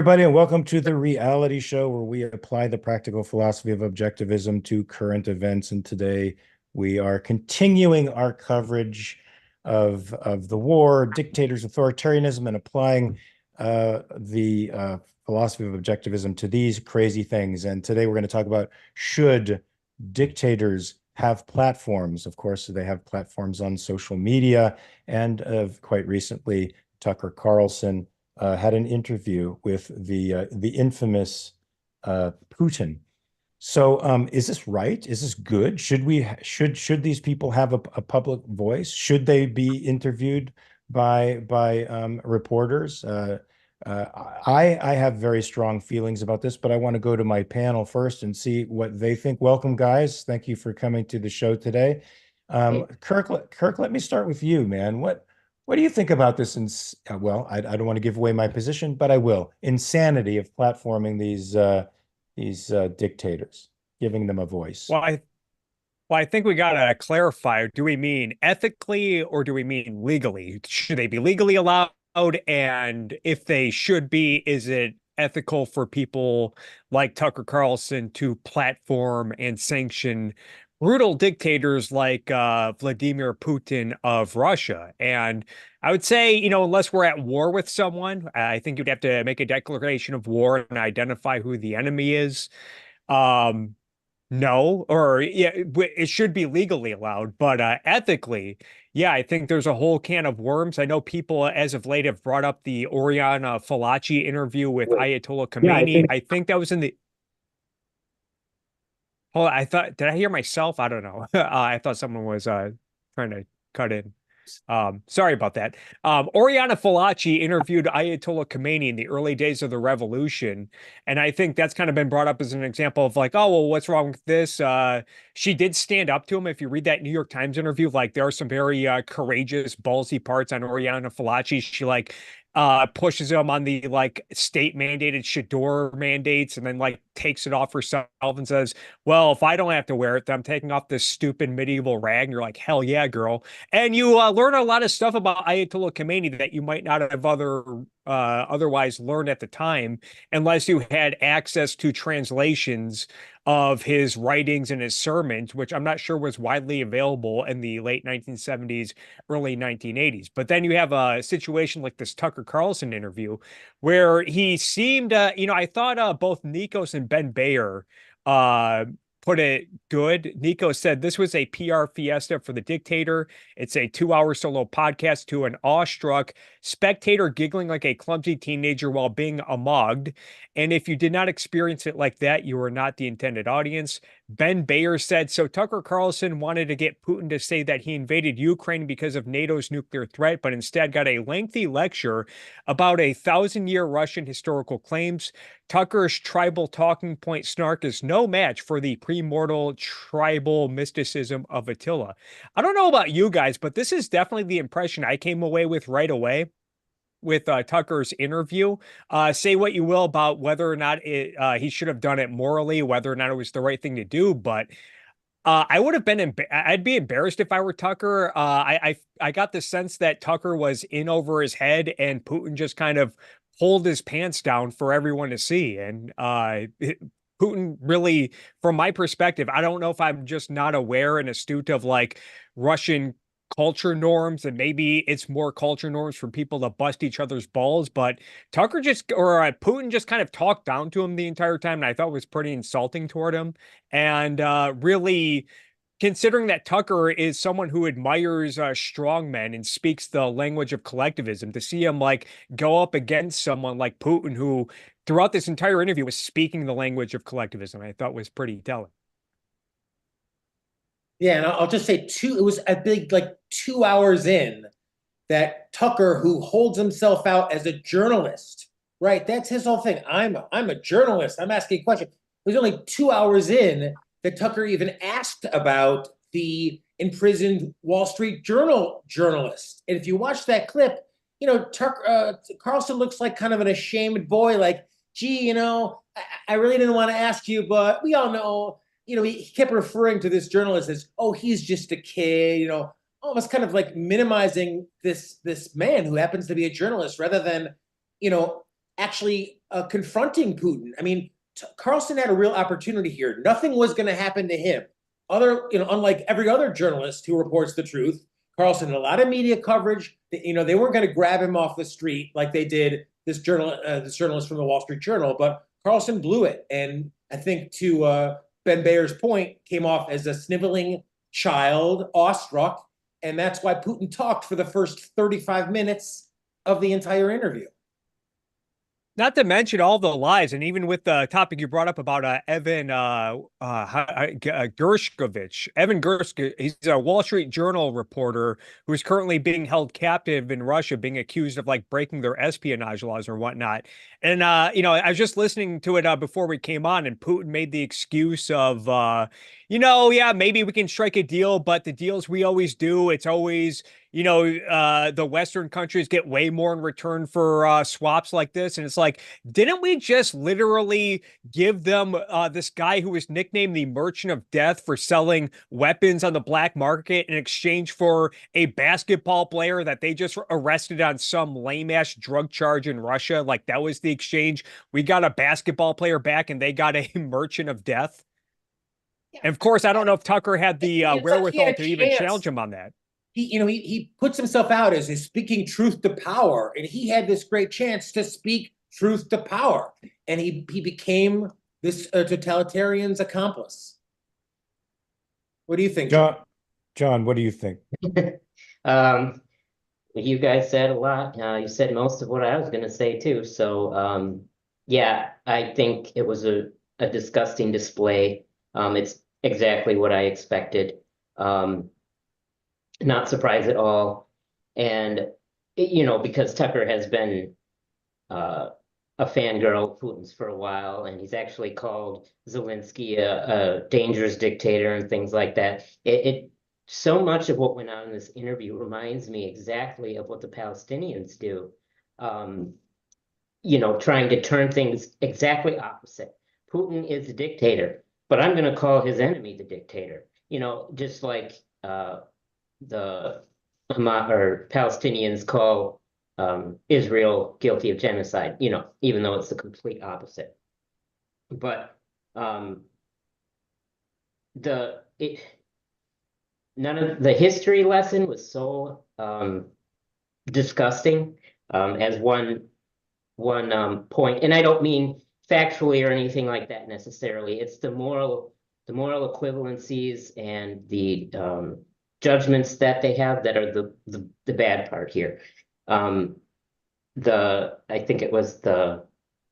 Everybody, and welcome to the reality show where we apply the practical philosophy of objectivism to current events. And today we are continuing our coverage of the war, dictators, authoritarianism, and applying the philosophy of objectivism to these crazy things. And today we're going to talk about, should dictators have platforms? Of course, they have platforms on social media, and quite recently, Tucker Carlson had an interview with the infamous Putin. So, is this right? Is this good? Should these people have a public voice? Should they be interviewed by reporters? I have very strong feelings about this, but I want to go to my panel first and see what they think. Welcome, guys. Thank you for coming to the show today. Kirk, let me start with you, man. What do you think about this? Well, I don't want to give away my position, but I will. Insanity of platforming these dictators, giving them a voice. Well, I think we gotta clarify. Do we mean ethically or do we mean legally? Should they be legally allowed? And if they should be, is it ethical for people like Tucker Carlson to platform and sanction brutal dictators like Vladimir Putin of Russia? And I would say, unless we're at war with someone, I think you'd have to make a declaration of war and identify who the enemy is. Um, no, or yeah, it should be legally allowed, but ethically, yeah, I think there's a whole can of worms. I know people as of late have brought up the Oriana Fallaci interview with Ayatollah Yeah, I Khomeini. think I think that was in the. Oh, I thought, did I hear myself? I don't know. I thought someone was trying to cut in. Sorry about that. Oriana Fallaci interviewed Ayatollah Khomeini in the early days of the revolution. And I think that's kind of been brought up as an example of like, oh, well, what's wrong with this? She did stand up to him. If you read that New York Times interview, like there are some very courageous, ballsy parts on Oriana Fallaci. She like pushes him on the like state mandated Shador mandates and then like takes it off herself and says, well, if I don't have to wear it, then I'm taking off this stupid medieval rag. And you're like, hell yeah, girl. And you learn a lot of stuff about Ayatollah Khomeini that you might not have otherwise learned at the time, unless you had access to translations of his writings and his sermons, which I'm not sure was widely available in the late 1970s, early 1980s. But then you have a situation like this Tucker Carlson interview where he seemed, I thought both Nikos and Ben Bayer uh, put it good. Nico said this was a PR fiesta for the dictator. It's a 2-hour solo podcast to an awestruck spectator giggling like a clumsy teenager while being amogged. And if you did not experience it like that, you were not the intended audience. Ben Bayer said, so Tucker Carlson wanted to get Putin to say that he invaded Ukraine because of NATO's nuclear threat, but instead got a lengthy lecture about 1,000-year Russian historical claims. Tucker's tribal talking point snark is no match for the premortal tribal mysticism of Attila. I don't know about you guys, but this is definitely the impression I came away with right away with Tucker's interview. Say what you will about whether or not he should have done it morally, whether or not it was the right thing to do, but I'd be embarrassed if I were Tucker. I got the sense that Tucker was in over his head and Putin just kind of pulled his pants down for everyone to see. And Putin really, from my perspective, I don't know if I'm just not aware and astute of like Russian culture norms, and maybe it's more culture norms for people to bust each other's balls, but Putin just kind of talked down to him the entire time, and I thought was pretty insulting toward him. And really, considering that Tucker is someone who admires strong men and speaks the language of collectivism, to see him like go up against someone like Putin, who throughout this entire interview was speaking the language of collectivism, I thought was pretty telling. Yeah, and I'll just say it was a big, like 2 hours in that Tucker, who holds himself out as a journalist, right? That's his whole thing. I'm a journalist. I'm asking a question. It was only 2 hours in that Tucker even asked about the imprisoned Wall Street Journal journalist. And if you watch that clip, Tucker Carlson looks like kind of an ashamed boy, like, gee, I really didn't want to ask you, but we all know, he kept referring to this journalist as, oh, he's just a kid, almost kind of like minimizing this man who happens to be a journalist rather than, actually confronting Putin. I mean, Carlson had a real opportunity here. Nothing was going to happen to him. Unlike every other journalist who reports the truth, Carlson had a lot of media coverage. They weren't going to grab him off the street like they did this journalist from the Wall Street Journal, but Carlson blew it. And I think, to Ben Bayer's point, came off as a sniveling child, awestruck. And that's why Putin talked for the first 35 minutes of the entire interview. Not to mention all the lies, and even with the topic you brought up about Evan Gershkovich. Evan Gershkovich, he's a Wall Street Journal reporter who's currently being held captive in Russia, being accused of like breaking their espionage laws or whatnot. And I was just listening to it before we came on, and Putin made the excuse of, yeah, maybe we can strike a deal, but the deals we always do, it's always the Western countries get way more in return for swaps like this. And it's like, didn't we just literally give them this guy who was nicknamed the Merchant of Death for selling weapons on the black market in exchange for a basketball player that they just arrested on some lame-ass drug charge in Russia? Like, that was the exchange. We got a basketball player back and they got a Merchant of Death. Yeah. And of course, I don't know if Tucker had the wherewithal to even challenge him on that. He puts himself out as he's speaking truth to power, and he had this great chance to speak truth to power, and he became this totalitarian's accomplice. What do you think, John? What do you think? You guys said a lot. You said most of what I was going to say too. So yeah, I think it was a disgusting display. It's exactly what I expected. Not surprised at all. And, because Tucker has been a fangirl of Putin's for a while, and he's actually called Zelensky a dangerous dictator and things like that. So much of what went on in this interview reminds me exactly of what the Palestinians do. Trying to turn things exactly opposite. Putin is the dictator, but I'm going to call his enemy the dictator. Just like the Palestinians call Israel guilty of genocide, even though it's the complete opposite. But none of the history lesson was so disgusting as one point, and I don't mean factually or anything like that necessarily. It's the moral equivalencies and the judgments that they have that are the bad part here. I think it was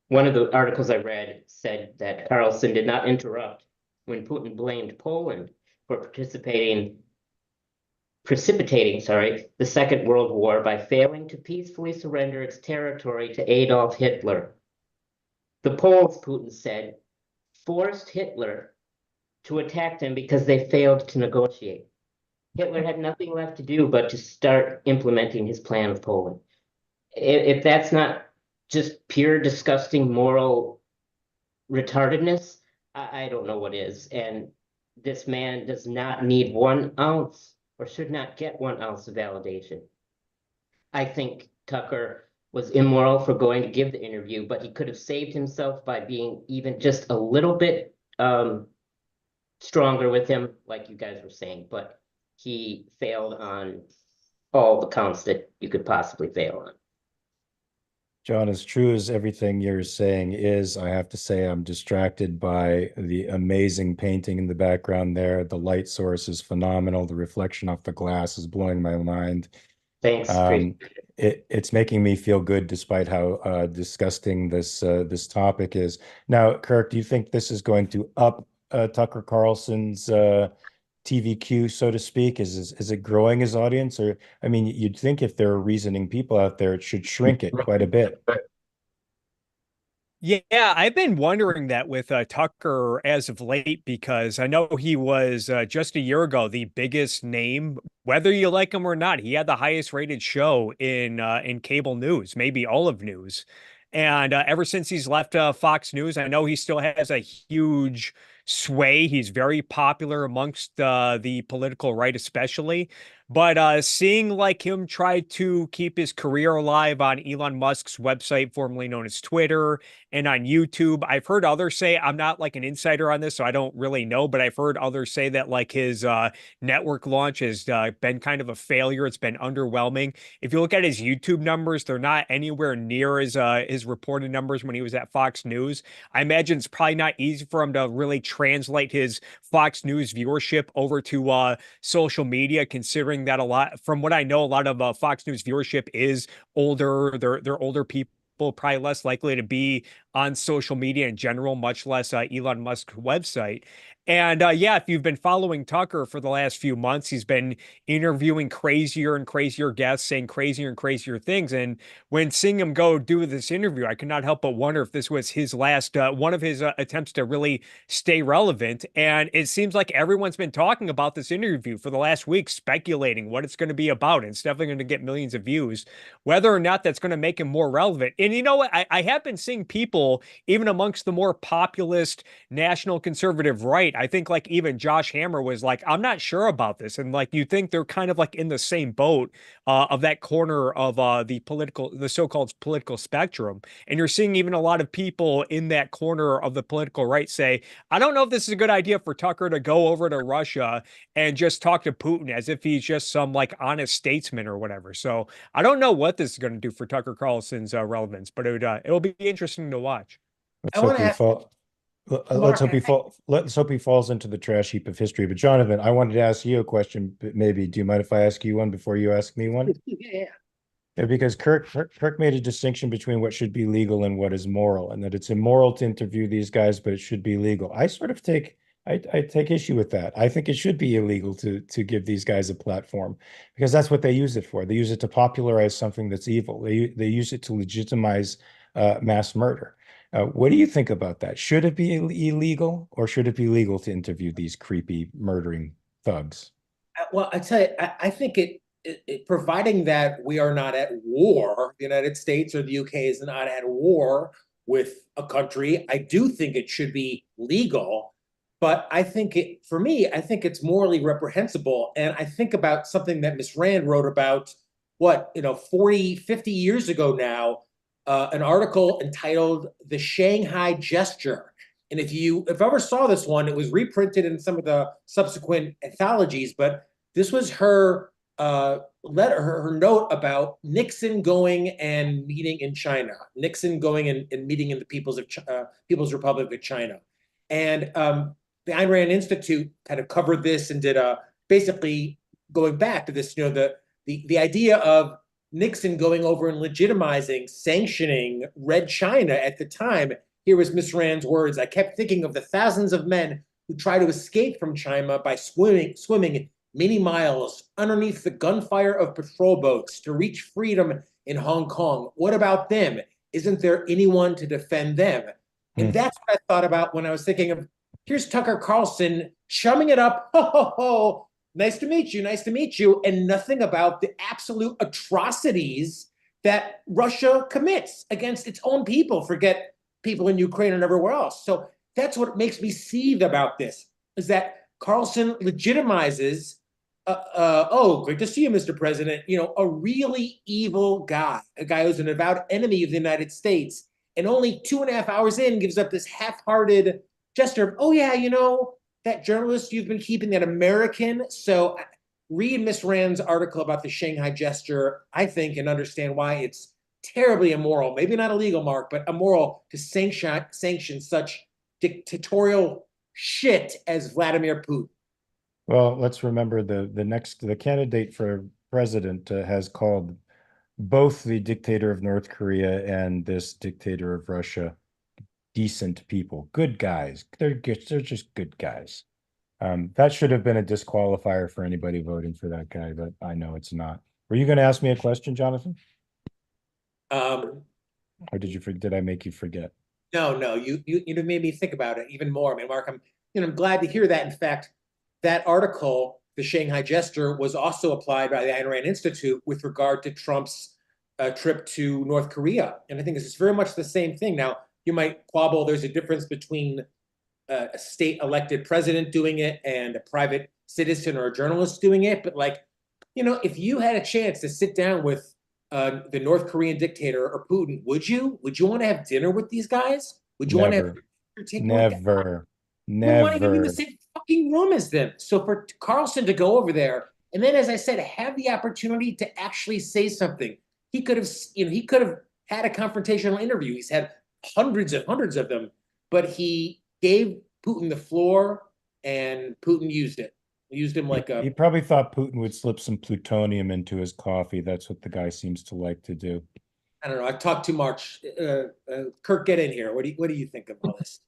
one of the articles I read said that Carlson did not interrupt when Putin blamed Poland for precipitating the Second World War by failing to peacefully surrender its territory to Adolf Hitler. The Poles, Putin said, forced Hitler to attack them because they failed to negotiate. Hitler had nothing left to do but to start implementing his plan of Poland. If that's not just pure disgusting moral retardedness, I don't know what is. And this man does not need 1 ounce or should not get 1 ounce of validation. I think Tucker was immoral for going to give the interview, but he could have saved himself by being even just a little bit stronger with him, like you guys were saying. But he failed on all the counts that you could possibly fail on. John, as true as everything you're saying is, I have to say I'm distracted by the amazing painting in the background there. The light source is phenomenal. The reflection off the glass is blowing my mind. Thanks. It's making me feel good despite how disgusting this topic is. Now, Kirk, do you think this is going to up Tucker Carlson's TVQ, so to speak? Is it growing his audience? Or, I mean, you'd think if there are reasoning people out there, it should shrink it quite a bit. Yeah, I've been wondering that with Tucker as of late, because I know he was just a year ago the biggest name, whether you like him or not. He had the highest rated show in cable news, maybe all of news. And ever since he's left Fox News, I know he still has a huge sway. He's very popular amongst the political right, especially. But seeing like him try to keep his career alive on Elon Musk's website, formerly known as Twitter, and on YouTube, I've heard others say, I'm not like an insider on this, so I don't really know, but I've heard others say that like his network launch has been kind of a failure. It's been underwhelming. If you look at his YouTube numbers, they're not anywhere near his reported numbers when he was at Fox News. I imagine it's probably not easy for him to really translate his Fox News viewership over to social media, considering that a lot, from what I know, a lot of Fox News viewership is older. They're older people, probably less likely to be on social media in general, much less Elon Musk's website. And yeah, if you've been following Tucker for the last few months, he's been interviewing crazier and crazier guests, saying crazier and crazier things. And when seeing him go do this interview, I could not help but wonder if this was his last one of his attempts to really stay relevant. And it seems like everyone's been talking about this interview for the last week, speculating what it's going to be about. And it's definitely going to get millions of views. Whether or not that's going to make him more relevant. And you know what? I have been seeing people, even amongst the more populist national conservative right, I think like even Josh Hammer was like, I'm not sure about this. And like, you think they're kind of like in the same boat of that corner of the so-called political spectrum. And you're seeing even a lot of people in that corner of the political right say, I don't know if this is a good idea for Tucker to go over to Russia and just talk to Putin as if he's just some like honest statesman or whatever. So I don't know what this is going to do for Tucker Carlson's relevance, but it'll be interesting to watch. I want to ask Let's hope Mark, let's hope he falls into the trash heap of history. But Jonathan, I wanted to ask you a question. Maybe do you mind if I ask you one before you ask me one? yeah. Yeah, because Kirk made a distinction between what should be legal and what is moral, and that it's immoral to interview these guys, but it should be legal. I sort of I take issue with that. I think it should be illegal to give these guys a platform because that's what they use it for. They use it to popularize something that's evil. They use it to legitimize mass murder. What do you think about that? Should it be illegal or should it be legal to interview these creepy murdering thugs? Well, I tell you, I think providing that we are not at war, the United States or the UK is not at war with a country, I do think it should be legal. But I think for me, I think it's morally reprehensible. And I think about something that Miss Rand wrote about, 40, 50 years ago now, an article entitled "The Shanghai Gesture." And if you ever saw this one, it was reprinted in some of the subsequent anthologies. But this was her her note about Nixon going and meeting in China. Nixon going and meeting in the People's Republic of China, and the Ayn Rand Institute kind of covered this and did basically going back to this, the idea of Nixon going over and legitimizing, sanctioning Red China at the time. Here was Miss Rand's words. I kept thinking of the thousands of men who try to escape from China by swimming many miles underneath the gunfire of patrol boats to reach freedom in Hong Kong. What about them? Isn't there anyone to defend them? And that's what I thought about when I was thinking of, here's Tucker Carlson chumming it up. Ho, ho, ho. Nice to meet you. Nice to meet you. And nothing about the absolute atrocities that Russia commits against its own people. Forget people in Ukraine and everywhere else. So that's what makes me seethe about this, is that Carlson legitimizes, oh, great to see you, Mr. President, a really evil guy, a guy who's an avowed enemy of the United States. And only 2.5 hours in gives up this half-hearted gesture of, oh, yeah, that journalist you've been keeping, that American. So read Miss Rand's article about the Shanghai Gesture, I think, and understand why it's terribly immoral, maybe not illegal, Mark, but immoral to sanction such dictatorial shit as Vladimir Putin. Well, let's remember the candidate for president has called both the dictator of North Korea and this dictator of Russia decent people, good guys. They're just good guys. That should have been a disqualifier for anybody voting for that guy, but I know it's not. Were you going to ask me a question, Jonathan? Or did I make you forget? No, you made me think about it even more. I mean, Mark, I'm glad to hear that. In fact, that article, the Shanghai Gesture, was also applied by the Ayn Rand Institute with regard to Trump's trip to North Korea. And I think this is very much the same thing. Now, you might quibble, there's a difference between a state elected president doing it and a private citizen or a journalist doing it. But like if you had a chance to sit down with the North Korean dictator or Putin, would you? Would you want to have dinner with these guys? Would you want to have Never, dinner? never, You wouldn't want to get in the never. same fucking room as them. So for Carlson to go over there and then, as I said, have the opportunity to actually say something, he could have, he could have had a confrontational interview. He's had hundreds of them, but he gave Putin the floor, and Putin used it. He used him like He a. probably thought Putin would slip some plutonium into his coffee. That's what the guy seems to like to do. I don't know. I've talked too much. Kirk, get in here. What do you think of all this?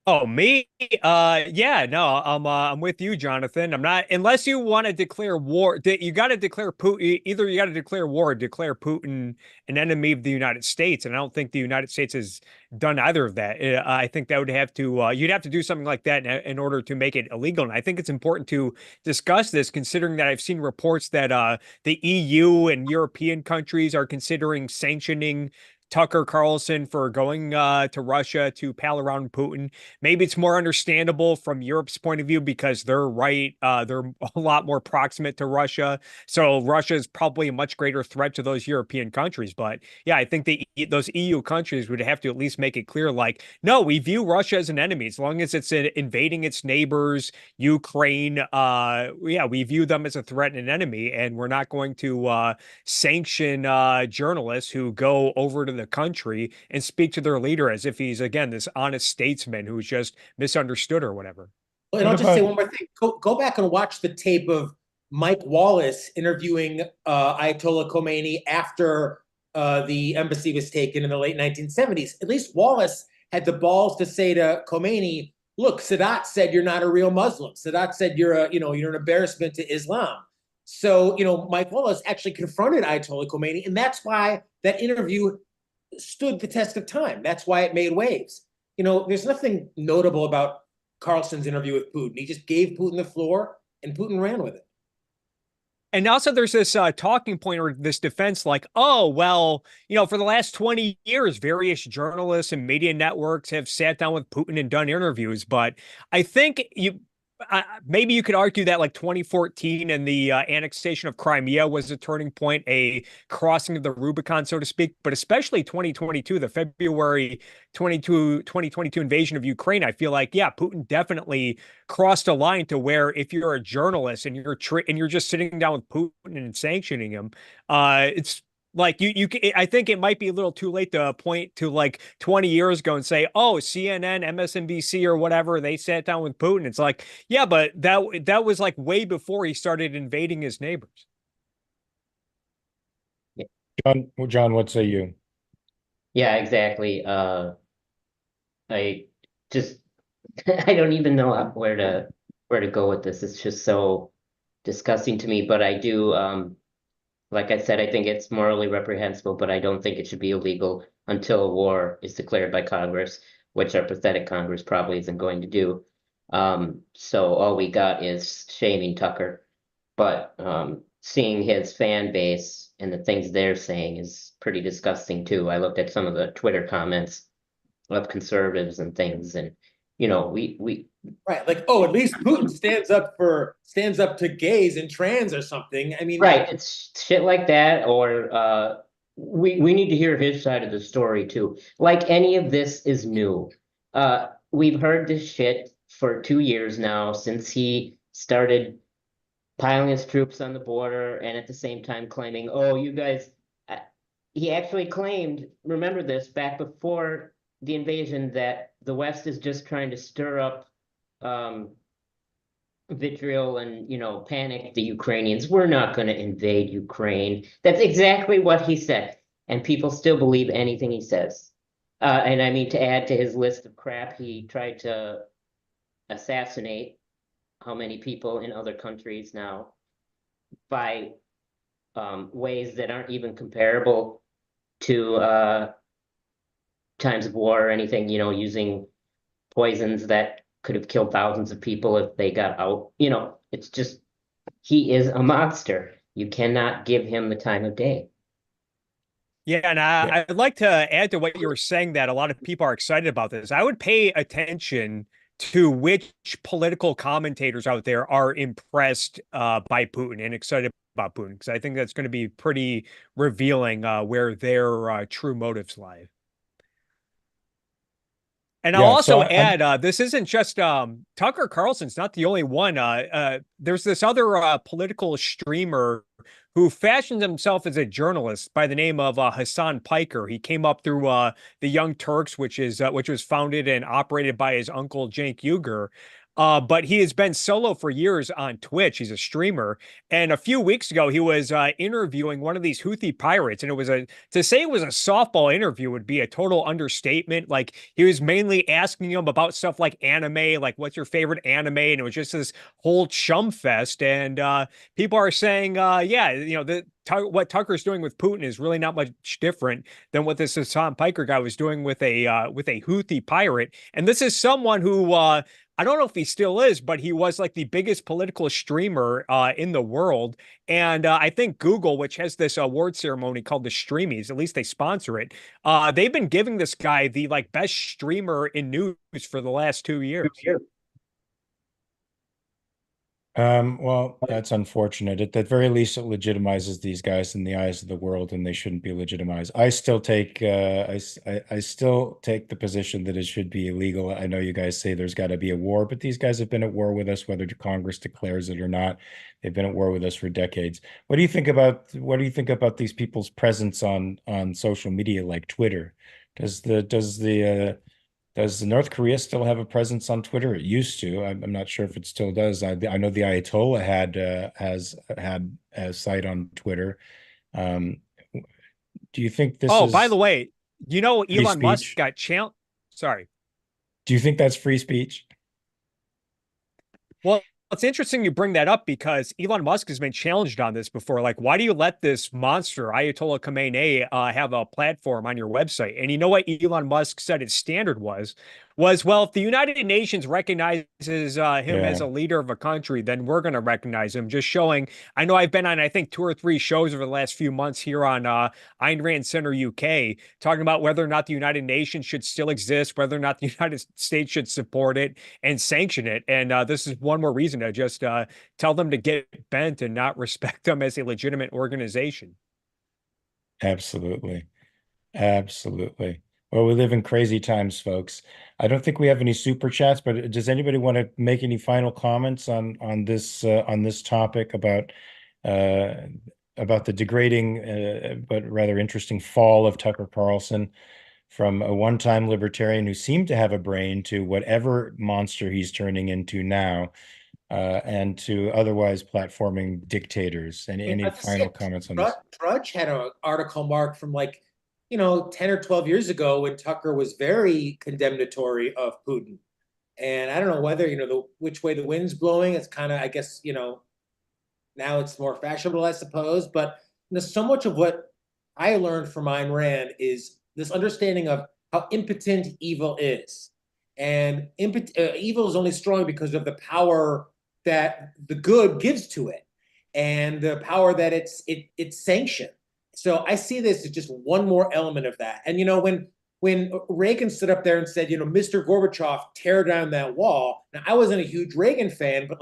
Oh, me? Yeah, no, I'm with you, Jonathan. I'm not, unless you want to declare war, you got to declare Putin, either you got to declare war or declare Putin an enemy of the United States. And I don't think the United States has done either of that. I think that would have to, you'd have to do something like that in order to make it illegal. And I think it's important to discuss this, considering that I've seen reports that the EU and European countries are considering sanctioning Tucker Carlson for going to Russia to pal around Putin. Maybe it's more understandable from Europe's point of view because they're right. They're a lot more proximate to Russia. So Russia is probably a much greater threat to those European countries. But yeah, I think those EU countries would have to at least make it clear, like, no, we view Russia as an enemy as long as it's invading its neighbors, Ukraine. Yeah, we view them as a threat and an enemy, and we're not going to sanction journalists who go over to the country and speak to their leader as if he's, again, this honest statesman who's just misunderstood or whatever. Well, and I'll just say one more thing. Go back and watch the tape of Mike Wallace interviewing Ayatollah Khomeini after the embassy was taken in the late 1970s. At least Wallace had the balls to say to Khomeini, look, Sadat said you're not a real Muslim. Sadat said you're an embarrassment to Islam. So, Mike Wallace actually confronted Ayatollah Khomeini, and that's why that interview stood the test of time. That's why it made waves. There's nothing notable about Carlson's interview with Putin. He just gave Putin the floor, and Putin ran with it. And also there's this talking point or this defense like, oh, well, for the last 20 years, various journalists and media networks have sat down with Putin and done interviews. But I think maybe you could argue that like 2014 and the annexation of Crimea was a turning point, a crossing of the Rubicon, so to speak, but especially 2022, the February 2022 invasion of Ukraine. I feel like, yeah, Putin definitely crossed a line to where if you're a journalist and you're just sitting down with Putin and sanctioning him, it's like I think it might be a little too late to point to like 20 years ago and say, oh, CNN, MSNBC or whatever, they sat down with Putin. It's like, yeah, but that was like way before he started invading his neighbors. John, what say you? Yeah, exactly. I just I don't even know where to go with this. It's just so disgusting to me. But I do like I said, I think it's morally reprehensible, but I don't think it should be illegal until a war is declared by Congress, which our pathetic Congress probably isn't going to do. So all we got is shaming Tucker. But seeing his fan base and the things they're saying is pretty disgusting too. I looked at some of the Twitter comments of conservatives and things, and we right, like, oh, at least Putin stands up to gays and trans or something. I mean, right, it's shit like that, or we need to hear his side of the story too. Like any of this is new. We've heard this shit for 2 years now since he started piling his troops on the border, and at the same time claiming, oh, you guys, he actually claimed, remember this, back before the invasion, that the West is just trying to stir up vitriol and panic the Ukrainians. We're not going to invade Ukraine. That's exactly what he said, and people still believe anything he says. And I mean, to add to his list of crap, he tried to assassinate how many people in other countries now by ways that aren't even comparable to times of war or anything, using poisons that could have killed thousands of people if they got out. It's just, he is a monster. You cannot give him the time of day. Yeah, and I'd like to add to what you were saying that a lot of people are excited about this. I would pay attention to which political commentators out there are impressed by Putin and excited about Putin, because I think that's going to be pretty revealing where their true motives lie. And I'll Yeah, also so add, this isn't just Tucker Carlson's not the only one. There's this other political streamer who fashioned himself as a journalist by the name of Hassan Piker. He came up through the Young Turks, which was founded and operated by his uncle Cenk Uygur. But he has been solo for years on Twitch. He's a streamer. And a few weeks ago, he was interviewing one of these Houthi pirates. And to say it was a softball interview would be a total understatement. Like, he was mainly asking him about stuff like anime, like, what's your favorite anime? And it was just this whole chum fest. And people are saying, yeah, what Tucker's doing with Putin is really not much different than what this Hassan Piker guy was doing with a Houthi pirate. And this is someone who I don't know if he still is, but he was like the biggest political streamer in the world. And I think Google, which has this award ceremony called the Streamies, at least they sponsor it. They've been giving this guy the like best streamer in news for the last 2 years. Well, that's unfortunate. At the very least, it legitimizes these guys in the eyes of the world, and they shouldn't be legitimized. I still take I still take the position that it should be illegal. I know you guys say there's got to be a war, but these guys have been at war with us, whether Congress declares it or not. They've been at war with us for decades. What do you think about these people's presence on social media like Twitter? Does North Korea still have a presence on Twitter? It used to. I'm not sure if it still does. I know the Ayatollah has had a site on Twitter. Do you think this Oh, is by the way, Elon Musk speech? got challenged. Sorry. Do you think that's free speech? Well, it's interesting you bring that up because Elon Musk has been challenged on this before. Like, why do you let this monster, Ayatollah Khamenei, have a platform on your website? And you know what Elon Musk said his standard was, well, if the United Nations recognizes him as a leader of a country, then we're going to recognize him. Just showing, I know I've been on, I think, 2 or 3 shows over the last few months here on Ayn Rand Center UK, talking about whether or not the United Nations should still exist, whether or not the United States should support it and sanction it. And this is one more reason to just tell them to get bent and not respect them as a legitimate organization. Absolutely. Absolutely. Well, we live in crazy times, folks. I don't think we have any super chats, but does anybody want to make any final comments on this topic about the degrading but rather interesting fall of Tucker Carlson from a one-time libertarian who seemed to have a brain to whatever monster he's turning into now, and to otherwise platforming dictators? Any final comments on this? Drudge had an article marked from 10 or 12 years ago when Tucker was very condemnatory of Putin. And I don't know whether, which way the wind's blowing. It's kind of, I guess, now it's more fashionable, I suppose. But so much of what I learned from Ayn Rand is this understanding of how impotent evil is. And evil is only strong because of the power that the good gives to it and the power that it's sanctioned. So I see this as just one more element of that. And, when Reagan stood up there and said, Mr. Gorbachev, tear down that wall. Now, I wasn't a huge Reagan fan, but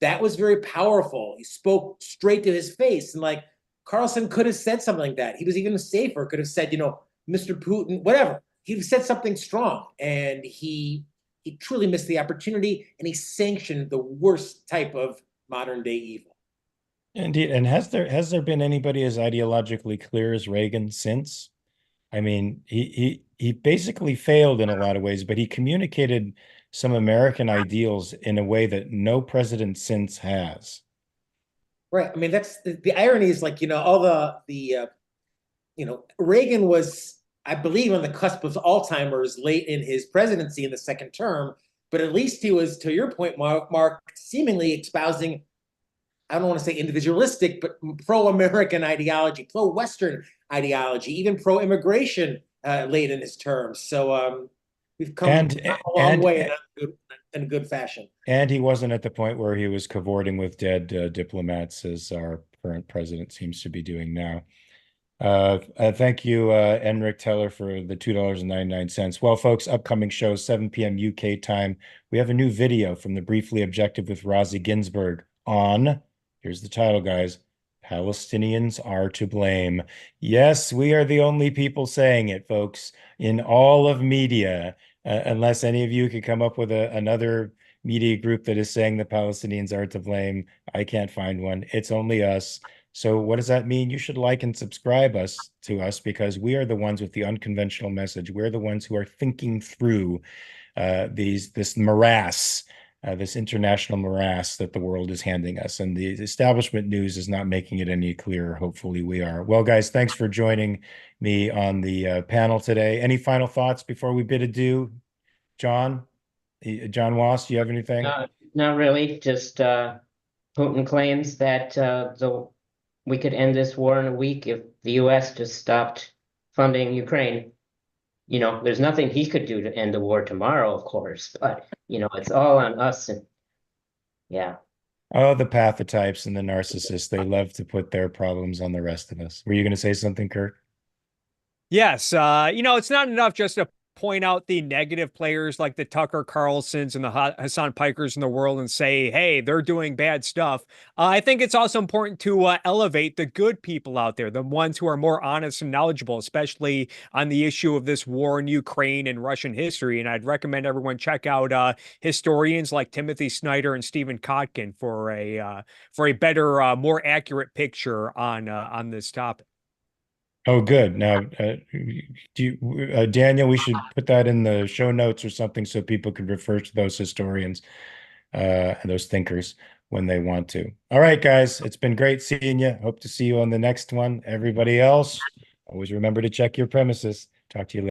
that was very powerful. He spoke straight to his face. And Carlson could have said something like that. He was even safer, could have said, Mr. Putin, whatever. He said something strong, and he truly missed the opportunity, and he sanctioned the worst type of modern day evil. Indeed. And has there been anybody as ideologically clear as Reagan since? I mean, he basically failed in a lot of ways, but he communicated some American ideals in a way that no president since has. Right. I mean, that's the irony is all the Reagan was, I believe, on the cusp of Alzheimer's late in his presidency in the second term, but at least he was, to your point, Mark, seemingly espousing, I don't want to say individualistic, but pro-American ideology, pro-Western ideology, even pro-immigration late in his term. So we've come a long way in a good fashion. And he wasn't at the point where he was cavorting with dead diplomats, as our current president seems to be doing now. Thank you, Enric Teller, for the $2.99. Well, folks, upcoming shows, 7 p.m. UK time. We have a new video from the Briefly Objective with Rosie Ginsburg on, here's the title, guys, Palestinians are to blame. Yes, we are the only people saying it, folks, in all of media, unless any of you could come up with another media group that is saying the Palestinians are to blame. I can't find one. It's only us. So what does that mean? You should like and subscribe to us because we are the ones with the unconventional message. We're the ones who are thinking through this morass, this international morass that the world is handing us. And the establishment news is not making it any clearer. Hopefully we are. Well, guys, thanks for joining me on the panel today. Any final thoughts before we bid adieu? John Wass, do you have anything? Not really. Just Putin claims that we could end this war in a week if the U.S. just stopped funding Ukraine. You know, there's nothing he could do to end the war tomorrow, of course, but, you know, it's all on us. And yeah. Oh, the pathotypes and the narcissists, they love to put their problems on the rest of us. Were you going to say something, Kirk? Yes, you know, it's not enough just to point out the negative players like the Tucker Carlsons and the Hassan Pikers in the world and say, hey, they're doing bad stuff. I think it's also important to elevate the good people out there, the ones who are more honest and knowledgeable, especially on the issue of this war in Ukraine and Russian history. And I'd recommend everyone check out historians like Timothy Snyder and Stephen Kotkin for a better, more accurate picture on this topic. Oh, good. Now, Daniel, we should put that in the show notes or something so people can refer to those historians and those thinkers when they want to. All right, guys, it's been great seeing you. Hope to see you on the next one. Everybody else, always remember to check your premises. Talk to you later.